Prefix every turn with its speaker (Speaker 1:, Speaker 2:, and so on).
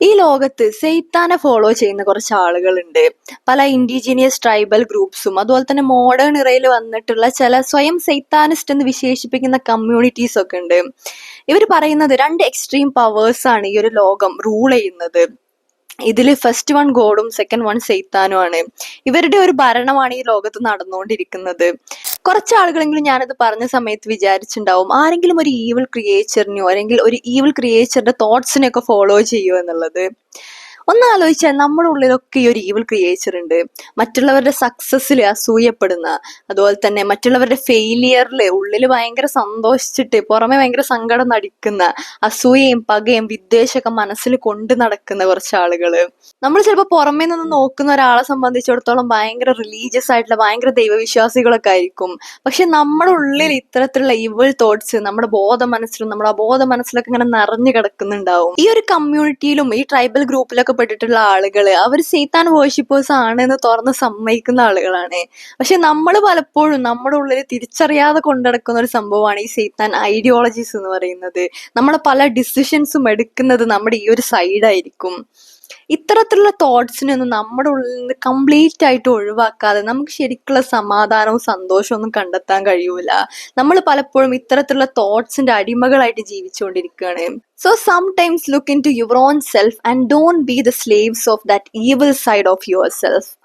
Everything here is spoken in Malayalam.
Speaker 1: ഈ ലോകത്ത് സെയ്ത്താനെ ഫോളോ ചെയ്യുന്ന കുറച്ച് ആളുകളുണ്ട്. പല ഇൻഡിജീനിയസ് ട്രൈബൽ ഗ്രൂപ്പ്സും അതുപോലെ തന്നെ മോഡേൺ ഇറയിൽ വന്നിട്ടുള്ള ചില സ്വയം സെയ്ത്താനിസ്റ്റ് എന്ന് വിശേഷിപ്പിക്കുന്ന കമ്മ്യൂണിറ്റീസ് ഒക്കെ ഉണ്ട്. ഇവർ പറയുന്നത് രണ്ട് എക്സ്ട്രീം പവേഴ്സ് ആണ് ഈ ഒരു ലോകം റൂൾ ചെയ്യുന്നത്. ഇതില് ഫസ്റ്റ് വൺ ഗോഡും സെക്കൻഡ് വൺ സെയ്ത്താനുമാണ്. ഇവരുടെ ഒരു ഭരണമാണ് ഈ ലോകത്ത് നടന്നുകൊണ്ടിരിക്കുന്നത്. കുറച്ച് ആളുകളെങ്കിലും ഞാനത് പറഞ്ഞ സമയത്ത് വിചാരിച്ചിട്ടുണ്ടാവും, ആരെങ്കിലും ഒരു ഈവിൾ ക്രിയേച്ചറിനെയോ അല്ലെങ്കിൽ ഒരു ഈവിൾ ക്രിയേച്ചറിന്റെ തോട്ട്സിനെയൊക്കെ ഫോളോ ചെയ്യുമോ എന്നുള്ളത്. ഒന്ന് ആലോചിച്ചാൽ നമ്മുടെ ഉള്ളിലൊക്കെ ഈ ഒരു ഈവിൾ ക്രിയേച്ചർ ഉണ്ട്. മറ്റുള്ളവരുടെ സക്സസ്സിൽ അസൂയപ്പെടുന്ന, അതുപോലെ തന്നെ മറ്റുള്ളവരുടെ ഫെയിലിയറിൽ ഉള്ളിൽ ഭയങ്കര സന്തോഷിച്ചിട്ട് പുറമെ ഭയങ്കര സങ്കടം നടിക്കുന്ന, അസൂയയും പകയും വിദ്വേഷമൊക്കെ മനസ്സിൽ കൊണ്ട് നടക്കുന്ന കുറച്ച് ആളുകള്. നമ്മൾ ചിലപ്പോൾ പുറമേ നിന്ന് നോക്കുന്ന ഒരാളെ സംബന്ധിച്ചിടത്തോളം ഭയങ്കര റിലീജിയസ് ആയിട്ടുള്ള ഭയങ്കര ദൈവവിശ്വാസികളൊക്കെ ആയിരിക്കും. പക്ഷെ നമ്മുടെ ഉള്ളിൽ ഇത്തരത്തിലുള്ള ഇവിൾ തോട്ട്സ് നമ്മുടെ ബോധ മനസ്സിലും നമ്മുടെ അബോധ മനസ്സിലൊക്കെ ഇങ്ങനെ നിറഞ്ഞു കിടക്കുന്നുണ്ടാവും. ഈ ഒരു കമ്മ്യൂണിറ്റിയിലും ഈ ട്രൈബൽ ഗ്രൂപ്പിലൊക്കെ പെട്ടിട്ടുള്ള ആളുകള് അവർ സൈത്താൻ വേർഷിപ്പേഴ്സ് ആണ് എന്ന് തുറന്ന് സമ്മതിക്കുന്ന ആളുകളാണ്. പക്ഷെ നമ്മൾ പലപ്പോഴും നമ്മുടെ ഉള്ളിൽ തിരിച്ചറിയാതെ കൊണ്ടുനടക്കുന്ന ഒരു സംഭവമാണ് ഈ സൈത്താൻ ഐഡിയോളജീസ് എന്ന് പറയുന്നത്. നമ്മൾ പല ഡിസിഷൻസും എടുക്കുന്നത് നമ്മുടെ ഈ ഒരു സൈഡായിരിക്കും. ഇത്തരത്തിലുള്ള തോട്ട്സിനൊന്നും നമ്മുടെ ഉള്ളിൽ നിന്ന് കംപ്ലീറ്റ് ആയിട്ട് ഒഴിവാക്കാതെ നമുക്ക് ശരിക്കുള്ള സമാധാനവും സന്തോഷവും ഒന്നും കണ്ടെത്താൻ കഴിയൂല. നമ്മൾ പലപ്പോഴും ഇത്തരത്തിലുള്ള തോട്ട്സിന്റെ അടിമകളായിട്ട് ജീവിച്ചുകൊണ്ടിരിക്കുകയാണ്. So sometimes look into your own self and don't be the slaves of that evil side of yourself.